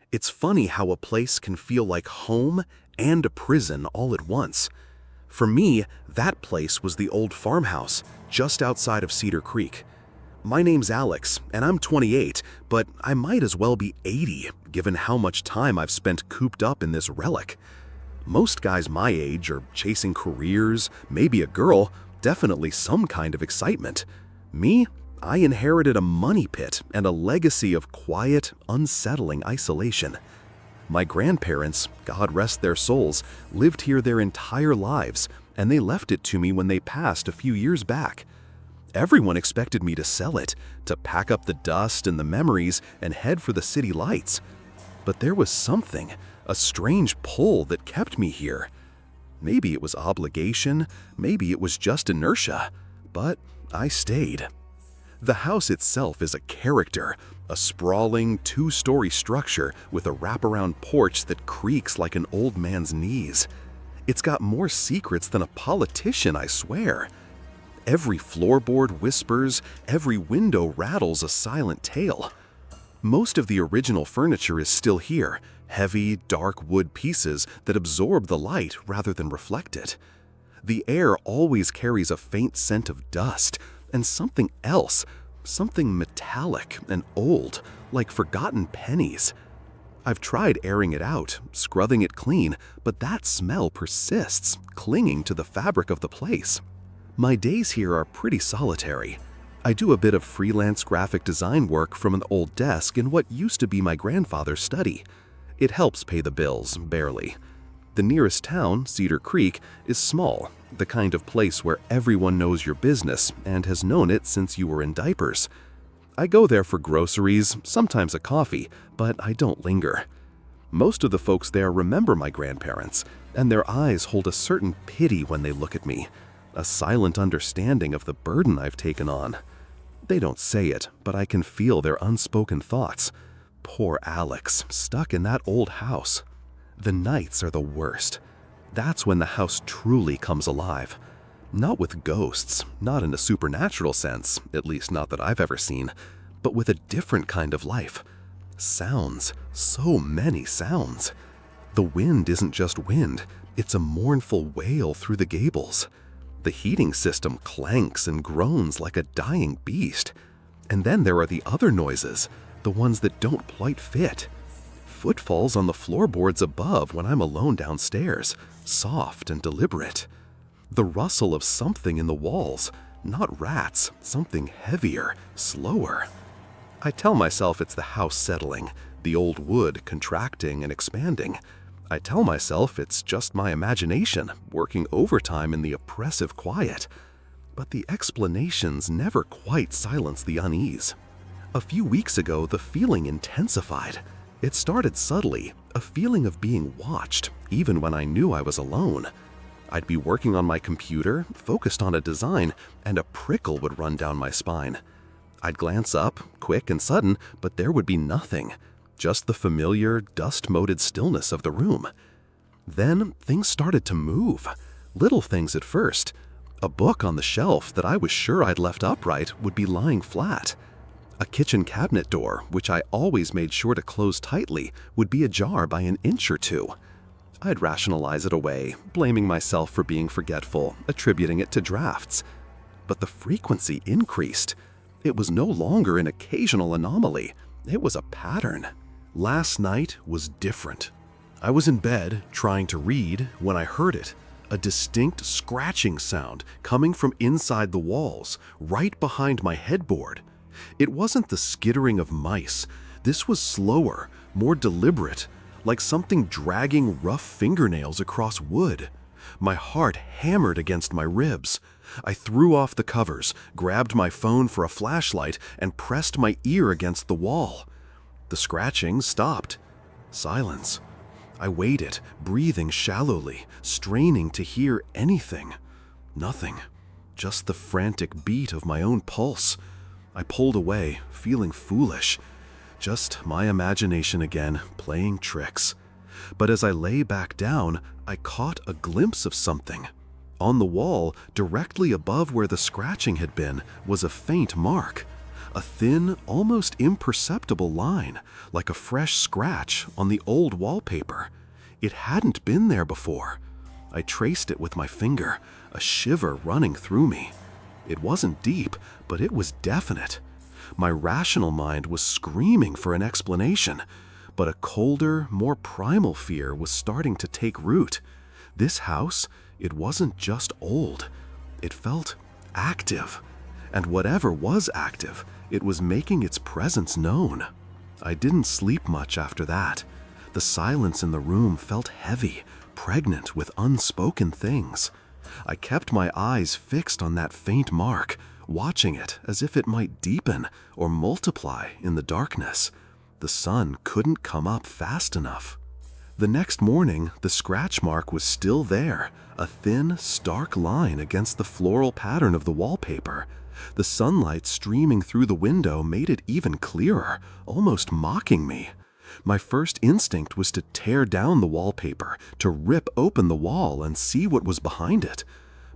It's funny how a place can feel like home and a prison all at once. For me, that place was the old farmhouse just outside of Cedar Creek. My name's Alex, and I'm 28, but I might as well be 80 given how much time I've spent cooped up in this relic. Most guys my age are chasing careers, maybe a girl, definitely some kind of excitement. Me? I inherited a money pit and a legacy of quiet, unsettling isolation. My grandparents, God rest their souls, lived here their entire lives, and they left it to me when they passed a few years back. Everyone expected me to sell it, to pack up the dust and the memories and head for the city lights. But there was something, a strange pull that kept me here. Maybe it was obligation, maybe it was just inertia, but I stayed. The house itself is a character, a sprawling two-story structure with a wraparound porch that creaks like an old man's knees. It's got more secrets than a politician, I swear. Every floorboard whispers, every window rattles a silent tale. Most of the original furniture is still here, heavy, dark wood pieces that absorb the light rather than reflect it. The air always carries a faint scent of dust, and something else, something metallic and old, like forgotten pennies. I've tried airing it out, scrubbing it clean, but that smell persists, clinging to the fabric of the place. My days here are pretty solitary. I do a bit of freelance graphic design work from an old desk in what used to be my grandfather's study. It helps pay the bills, barely. The nearest town, Cedar Creek, is small, the kind of place where everyone knows your business and has known it since you were in diapers. I go there for groceries, sometimes a coffee, but I don't linger. Most of the folks there remember my grandparents, and their eyes hold a certain pity when they look at me, a silent understanding of the burden I've taken on. They don't say it, but I can feel their unspoken thoughts. Poor Alex, stuck in that old house. The nights are the worst. That's when the house truly comes alive. Not with ghosts, not in a supernatural sense, at least not that I've ever seen, but with a different kind of life. Sounds, so many sounds. The wind isn't just wind, it's a mournful wail through the gables. The heating system clanks and groans like a dying beast. And then there are the other noises, the ones that don't quite fit. Footfalls on the floorboards above when I'm alone downstairs, soft and deliberate. The rustle of something in the walls, not rats, something heavier, slower. I tell myself it's the house settling, the old wood contracting and expanding. I tell myself it's just my imagination working overtime in the oppressive quiet. But the explanations never quite silence the unease. A few weeks ago, the feeling intensified. It started subtly, a feeling of being watched, even when I knew I was alone. I'd be working on my computer, focused on a design, and a prickle would run down my spine. I'd glance up, quick and sudden, but there would be nothing, just the familiar, dust-moted stillness of the room. Then things started to move, little things at first. A book on the shelf that I was sure I'd left upright would be lying flat. A kitchen cabinet door, which I always made sure to close tightly, would be ajar by an inch or two. I'd rationalize it away, blaming myself for being forgetful, attributing it to drafts. But the frequency increased. It was no longer an occasional anomaly. It was a pattern. Last night was different. I was in bed, trying to read, when I heard it. A distinct scratching sound coming from inside the walls, right behind my headboard. It wasn't the skittering of mice. This was slower, more deliberate, like something dragging rough fingernails across wood. My heart hammered against my ribs. I threw off the covers, grabbed my phone for a flashlight, and pressed my ear against the wall. The scratching stopped. Silence. I waited, breathing shallowly, straining to hear anything. Nothing. Just the frantic beat of my own pulse. I pulled away, feeling foolish. Just my imagination again, playing tricks. But as I lay back down, I caught a glimpse of something. On the wall, directly above where the scratching had been, was a faint mark. A thin, almost imperceptible line, like a fresh scratch on the old wallpaper. It hadn't been there before. I traced it with my finger, a shiver running through me. It wasn't deep, but it was definite. My rational mind was screaming for an explanation, but a colder, more primal fear was starting to take root. This house, it wasn't just old. It felt active. And whatever was active, it was making its presence known. I didn't sleep much after that. The silence in the room felt heavy, pregnant with unspoken things. I kept my eyes fixed on that faint mark, watching it as if it might deepen or multiply in the darkness. The sun couldn't come up fast enough. The next morning, the scratch mark was still there, a thin, stark line against the floral pattern of the wallpaper. The sunlight streaming through the window made it even clearer, almost mocking me. My first instinct was to tear down the wallpaper, to rip open the wall and see what was behind it.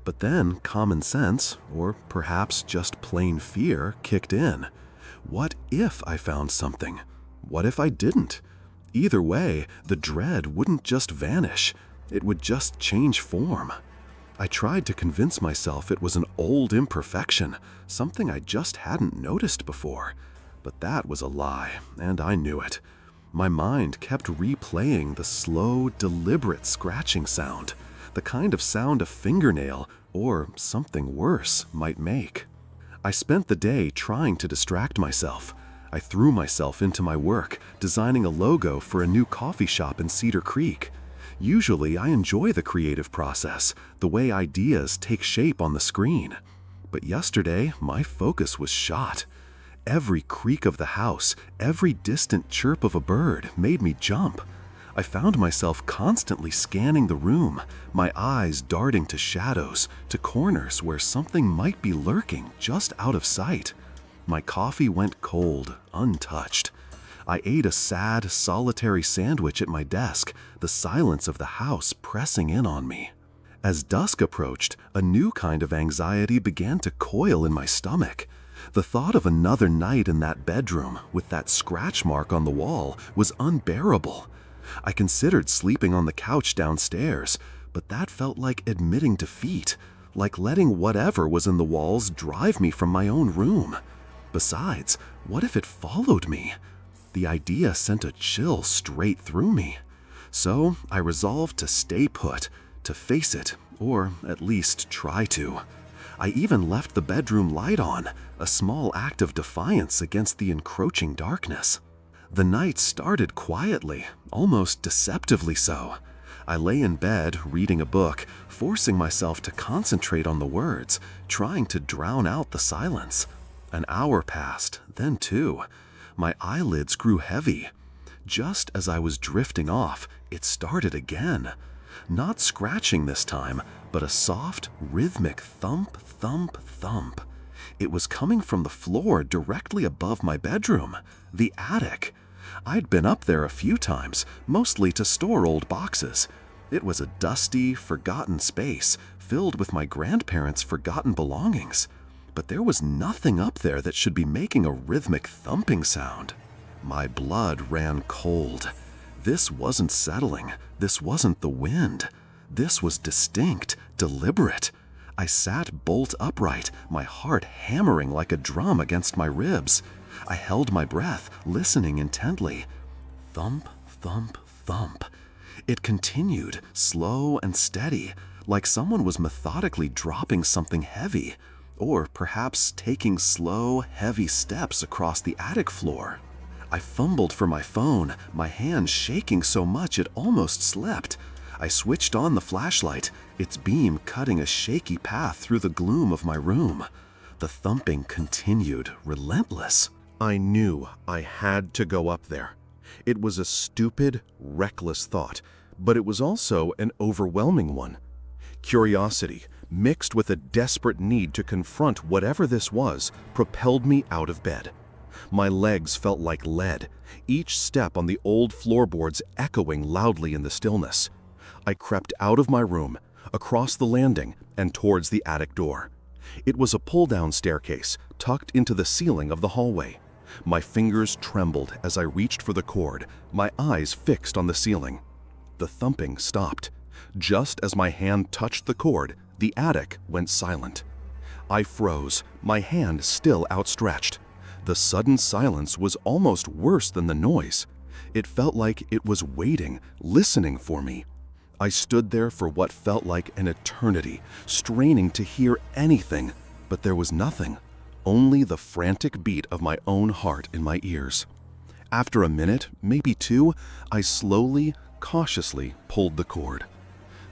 But then common sense, or perhaps just plain fear, kicked in. What if I found something? What if I didn't? Either way, the dread wouldn't just vanish. It would just change form. I tried to convince myself it was an old imperfection, something I just hadn't noticed before. But that was a lie, and I knew it. My mind kept replaying the slow, deliberate scratching sound, the kind of sound a fingernail, or something worse, might make. I spent the day trying to distract myself. I threw myself into my work, designing a logo for a new coffee shop in Cedar Creek. Usually, I enjoy the creative process, the way ideas take shape on the screen. But yesterday, my focus was shot. Every creak of the house, every distant chirp of a bird made me jump. I found myself constantly scanning the room, my eyes darting to shadows, to corners where something might be lurking just out of sight. My coffee went cold, untouched. I ate a sad, solitary sandwich at my desk, the silence of the house pressing in on me. As dusk approached, a new kind of anxiety began to coil in my stomach. The thought of another night in that bedroom, with that scratch mark on the wall, was unbearable. I considered sleeping on the couch downstairs, but that felt like admitting defeat, like letting whatever was in the walls drive me from my own room. Besides, what if it followed me? The idea sent a chill straight through me. So I resolved to stay put, to face it, or at least try to. I even left the bedroom light on, a small act of defiance against the encroaching darkness. The night started quietly, almost deceptively so. I lay in bed, reading a book, forcing myself to concentrate on the words, trying to drown out the silence. An hour passed, then two. My eyelids grew heavy. Just as I was drifting off, it started again. Not scratching this time, but a soft, rhythmic thump, thump, thump. It was coming from the floor directly above my bedroom, the attic. I'd been up there a few times, mostly to store old boxes. It was a dusty, forgotten space, filled with my grandparents' forgotten belongings. But there was nothing up there that should be making a rhythmic thumping sound. My blood ran cold. This wasn't settling. This wasn't the wind. This was distinct, deliberate. I sat bolt upright, my heart hammering like a drum against my ribs. I held my breath, listening intently. Thump, thump, thump. It continued, slow and steady, like someone was methodically dropping something heavy, or perhaps taking slow, heavy steps across the attic floor. I fumbled for my phone, my hand shaking so much it almost slipped. I switched on the flashlight, its beam cutting a shaky path through the gloom of my room. The thumping continued, relentless. I knew I had to go up there. It was a stupid, reckless thought, but it was also an overwhelming one. Curiosity, mixed with a desperate need to confront whatever this was, propelled me out of bed. My legs felt like lead, each step on the old floorboards echoing loudly in the stillness. I crept out of my room, across the landing, and towards the attic door. It was a pull-down staircase tucked into the ceiling of the hallway. My fingers trembled as I reached for the cord, my eyes fixed on the ceiling. The thumping stopped. Just as my hand touched the cord, the attic went silent. I froze, my hand still outstretched. The sudden silence was almost worse than the noise. It felt like it was waiting, listening for me. I stood there for what felt like an eternity, straining to hear anything, but there was nothing, only the frantic beat of my own heart in my ears. After a minute, maybe two, I slowly, cautiously pulled the cord.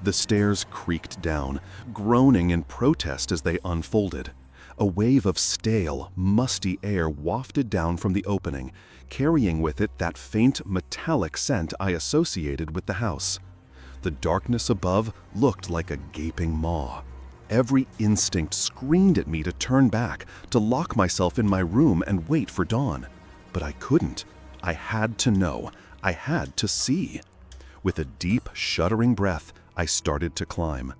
The stairs creaked down, groaning in protest as they unfolded. A wave of stale, musty air wafted down from the opening, carrying with it that faint metallic scent I associated with the house. The darkness above looked like a gaping maw. Every instinct screamed at me to turn back, to lock myself in my room and wait for dawn. But I couldn't. I had to know. I had to see. With a deep, shuddering breath, I started to climb.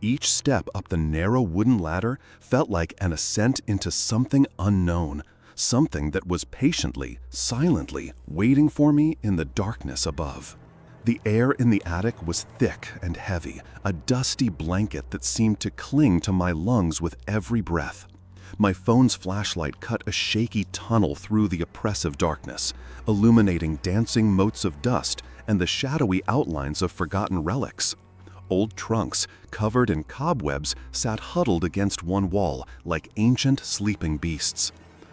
Each step up the narrow wooden ladder felt like an ascent into something unknown, something that was patiently, silently waiting for me in the darkness above. The air in the attic was thick and heavy, a dusty blanket that seemed to cling to my lungs with every breath. My phone's flashlight cut a shaky tunnel through the oppressive darkness, illuminating dancing motes of dust and the shadowy outlines of forgotten relics. Old trunks, covered in cobwebs, sat huddled against one wall like ancient sleeping beasts.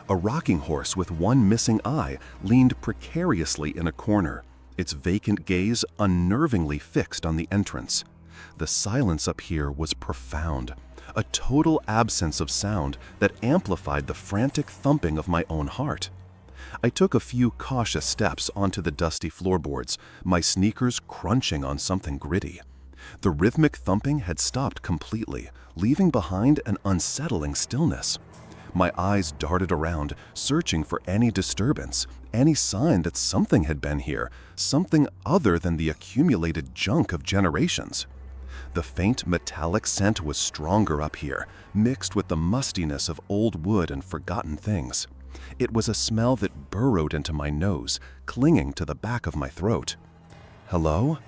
A rocking horse with one missing eye leaned precariously in a corner, its vacant gaze unnervingly fixed on the entrance. The silence up here was profound, a total absence of sound that amplified the frantic thumping of my own heart. I took a few cautious steps onto the dusty floorboards, my sneakers crunching on something gritty. The rhythmic thumping had stopped completely, leaving behind an unsettling stillness. My eyes darted around, searching for any disturbance, any sign that something had been here, something other than the accumulated junk of generations. The faint metallic scent was stronger up here, mixed with the mustiness of old wood and forgotten things. It was a smell that burrowed into my nose, clinging to the back of my throat. "Hello?"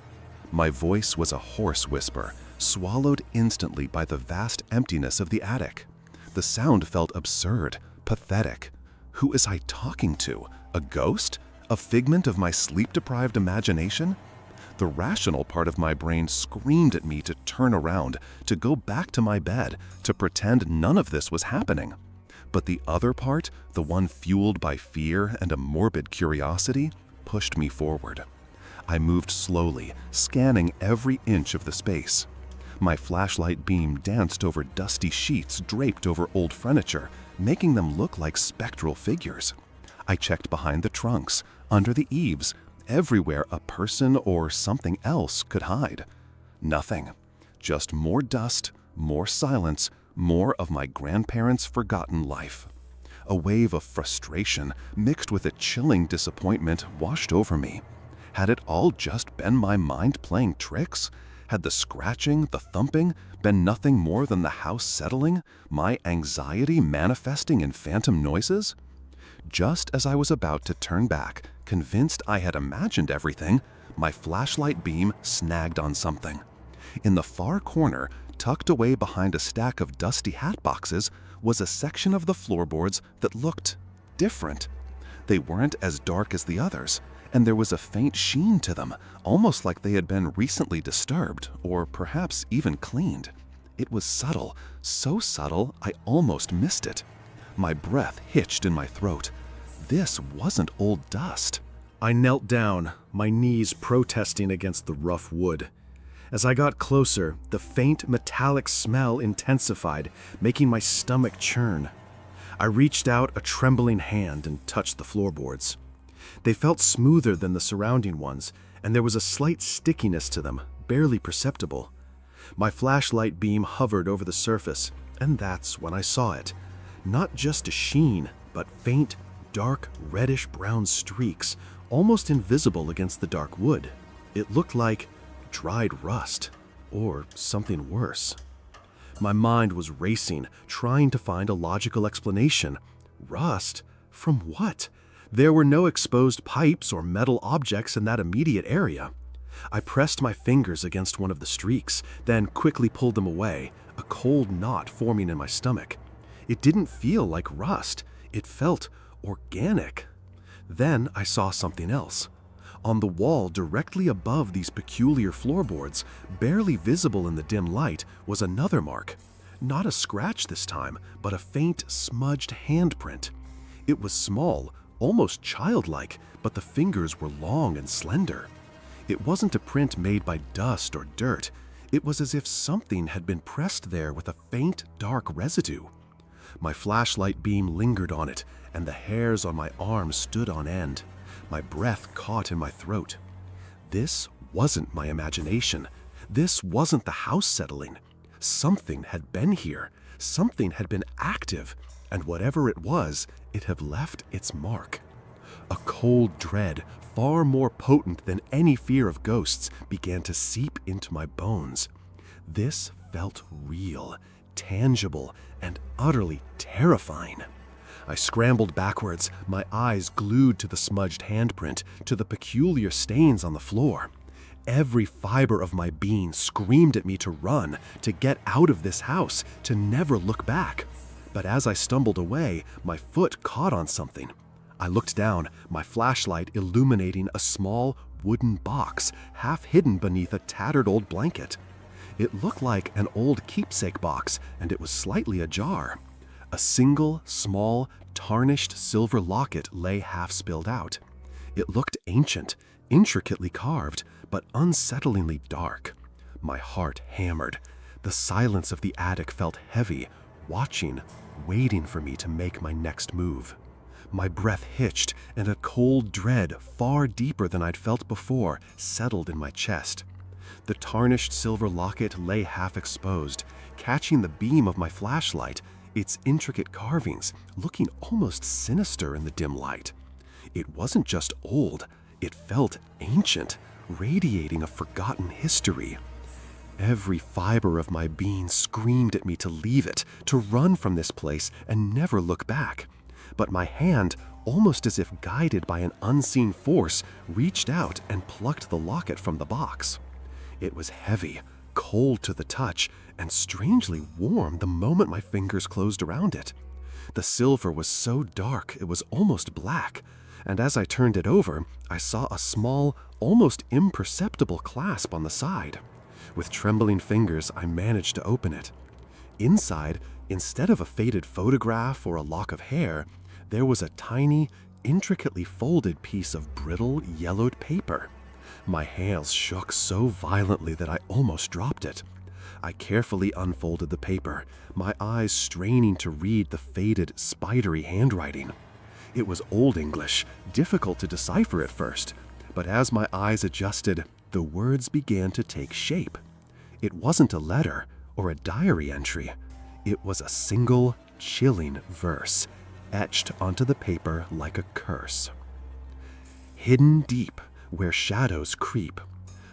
My voice was a hoarse whisper, swallowed instantly by the vast emptiness of the attic. The sound felt absurd, pathetic. Who was I talking to? A ghost? A figment of my sleep-deprived imagination? The rational part of my brain screamed at me to turn around, to go back to my bed, to pretend none of this was happening. But the other part, the one fueled by fear and a morbid curiosity, pushed me forward. I moved slowly, scanning every inch of the space. My flashlight beam danced over dusty sheets draped over old furniture, making them look like spectral figures. I checked behind the trunks, under the eaves, everywhere a person or something else could hide. Nothing. Just more dust, more silence, more of my grandparents' forgotten life. A wave of frustration, mixed with a chilling disappointment, washed over me. Had it all just been my mind playing tricks? Had the scratching, the thumping, been nothing more than the house settling, my anxiety manifesting in phantom noises? Just as I was about to turn back, convinced I had imagined everything, my flashlight beam snagged on something. In the far corner, tucked away behind a stack of dusty hat boxes, was a section of the floorboards that looked different. They weren't as dark as the others, and there was a faint sheen to them, almost like they had been recently disturbed, or perhaps even cleaned. It was subtle, so subtle I almost missed it. My breath hitched in my throat. This wasn't old dust. I knelt down, my knees protesting against the rough wood. As I got closer, the faint metallic smell intensified, making my stomach churn. I reached out a trembling hand and touched the floorboards. They felt smoother than the surrounding ones, and there was a slight stickiness to them, barely perceptible. My flashlight beam hovered over the surface, and that's when I saw it. Not just a sheen, but faint, dark, reddish-brown streaks, almost invisible against the dark wood. It looked like dried rust, or something worse. My mind was racing, trying to find a logical explanation. Rust? From what? There were no exposed pipes or metal objects in that immediate area. I pressed my fingers against one of the streaks, then quickly pulled them away, a cold knot forming in my stomach. It didn't feel like rust. It felt organic. Then I saw something else. On the wall directly above these peculiar floorboards, barely visible in the dim light, was another mark. Not a scratch this time, but a faint, smudged handprint. It was small, almost childlike, but the fingers were long and slender. It wasn't a print made by dust or dirt. It was as if something had been pressed there with a faint, dark residue. My flashlight beam lingered on it, and the hairs on my arms stood on end. My breath caught in my throat. This wasn't my imagination. This wasn't the house settling. Something had been here. Something had been active, and whatever it was, it had left its mark. A cold dread, far more potent than any fear of ghosts, began to seep into my bones. This felt real, tangible, and utterly terrifying. I scrambled backwards, my eyes glued to the smudged handprint, to the peculiar stains on the floor. Every fiber of my being screamed at me to run, to get out of this house, to never look back. But as I stumbled away, my foot caught on something. I looked down, my flashlight illuminating a small wooden box, half hidden beneath a tattered old blanket. It looked like an old keepsake box, and it was slightly ajar. A single, small, tarnished silver locket lay half spilled out. It looked ancient, intricately carved, but unsettlingly dark. My heart hammered. The silence of the attic felt heavy, watching, waiting for me to make my next move. My breath hitched, and a cold dread, far deeper than I'd felt before, settled in my chest. The tarnished silver locket lay half exposed, catching the beam of my flashlight, its intricate carvings looking almost sinister in the dim light. It wasn't just old, it felt ancient, radiating a forgotten history. Every fiber of my being screamed at me to leave it, to run from this place and never look back. But my hand, almost as if guided by an unseen force, reached out and plucked the locket from the box. It was heavy, cold to the touch, and strangely warm the moment my fingers closed around it. The silver was so dark it was almost black, and as I turned it over, I saw a small, almost imperceptible clasp on the side. With trembling fingers, I managed to open it. Inside, instead of a faded photograph or a lock of hair, there was a tiny, intricately folded piece of brittle, yellowed paper. My hands shook so violently that I almost dropped it. I carefully unfolded the paper, my eyes straining to read the faded, spidery handwriting. It was Old English, difficult to decipher at first, but as my eyes adjusted, the words began to take shape. It wasn't a letter or a diary entry. It was a single, chilling verse, etched onto the paper like a curse. Hidden deep, where shadows creep,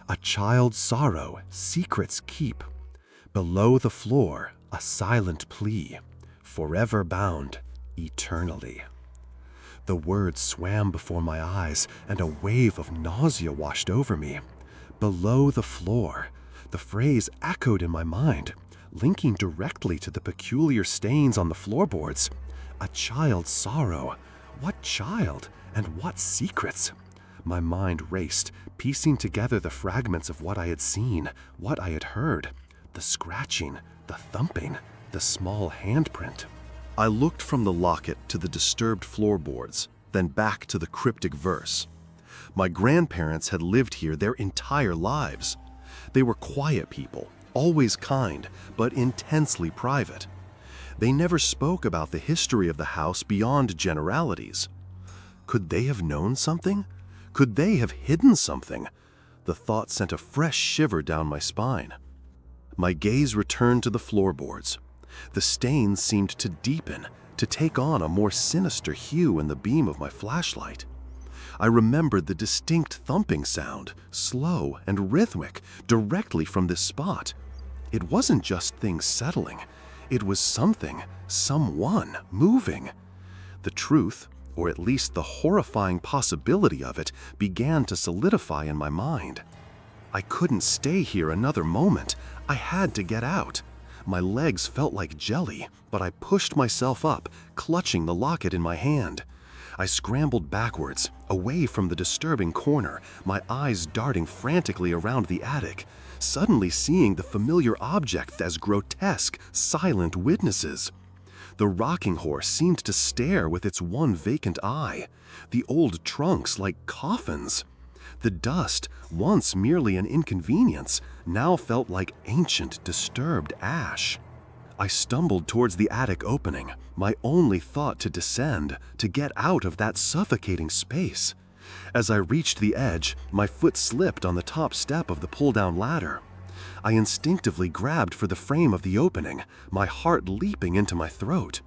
a child's sorrow secrets keep. Below the floor, a silent plea, forever bound, eternally. The words swam before my eyes, and a wave of nausea washed over me. Below the floor, the phrase echoed in my mind, linking directly to the peculiar stains on the floorboards. A child's sorrow. What child, and what secrets? My mind raced, piecing together the fragments of what I had seen, what I had heard. The scratching, the thumping, the small handprint. I looked from the locket to the disturbed floorboards, then back to the cryptic verse. My grandparents had lived here their entire lives. They were quiet people, always kind, but intensely private. They never spoke about the history of the house beyond generalities. Could they have known something? Could they have hidden something? The thought sent a fresh shiver down my spine. My gaze returned to the floorboards. The stains seemed to deepen, to take on a more sinister hue in the beam of my flashlight. I remembered the distinct thumping sound, slow and rhythmic, directly from this spot. It wasn't just things settling. It was something, someone moving. The truth, or at least the horrifying possibility of it, began to solidify in my mind. I couldn't stay here another moment. I had to get out. My legs felt like jelly, but I pushed myself up, clutching the locket in my hand. I scrambled backwards, away from the disturbing corner, my eyes darting frantically around the attic, suddenly seeing the familiar objects as grotesque, silent witnesses. The rocking horse seemed to stare with its one vacant eye, the old trunks like coffins. The dust, once merely an inconvenience, now felt like ancient, disturbed ash. I stumbled towards the attic opening, my only thought to descend, to get out of that suffocating space. As I reached the edge, my foot slipped on the top step of the pull-down ladder. I instinctively grabbed for the frame of the opening, my heart leaping into my throat.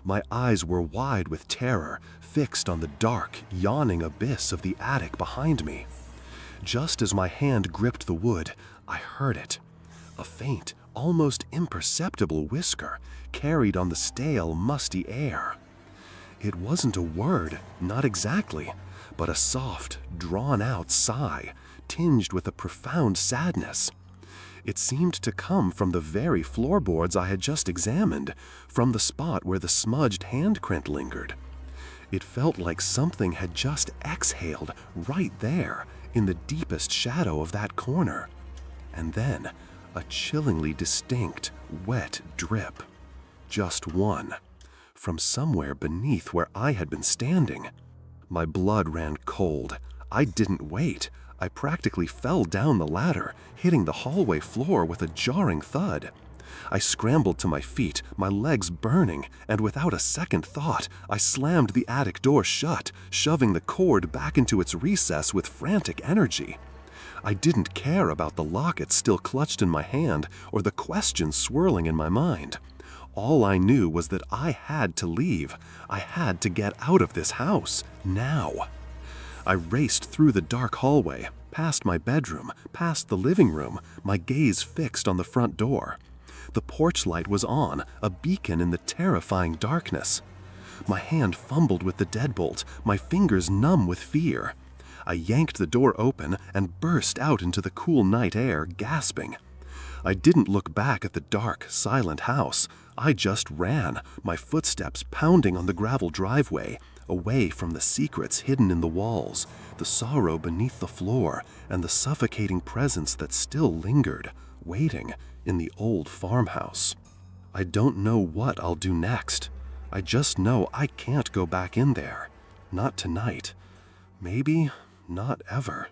My eyes were wide with terror, fixed on the dark, yawning abyss of the attic behind me. Just as my hand gripped the wood, I heard it. A faint, almost imperceptible whisper carried on the stale, musty air. It wasn't a word, not exactly, but a soft, drawn-out sigh, tinged with a profound sadness. It seemed to come from the very floorboards I had just examined, from the spot where the smudged handprint lingered. It felt like something had just exhaled right there, in the deepest shadow of that corner. And then, a chillingly distinct, wet drip. Just one. From somewhere beneath where I had been standing. My blood ran cold. I didn't wait. I practically fell down the ladder, hitting the hallway floor with a jarring thud. I scrambled to my feet, my legs burning, and without a second thought, I slammed the attic door shut, shoving the cord back into its recess with frantic energy. I didn't care about the locket still clutched in my hand or the questions swirling in my mind. All I knew was that I had to leave. I had to get out of this house, now. I raced through the dark hallway, past my bedroom, past the living room, my gaze fixed on the front door. The porch light was on, a beacon in the terrifying darkness. My hand fumbled with the deadbolt, my fingers numb with fear. I yanked the door open and burst out into the cool night air, gasping. I didn't look back at the dark, silent house. I just ran, my footsteps pounding on the gravel driveway, away from the secrets hidden in the walls, the sorrow beneath the floor, and the suffocating presence that still lingered, waiting in the old farmhouse. I don't know what I'll do next. I just know I can't go back in there. Not tonight. Maybe not ever.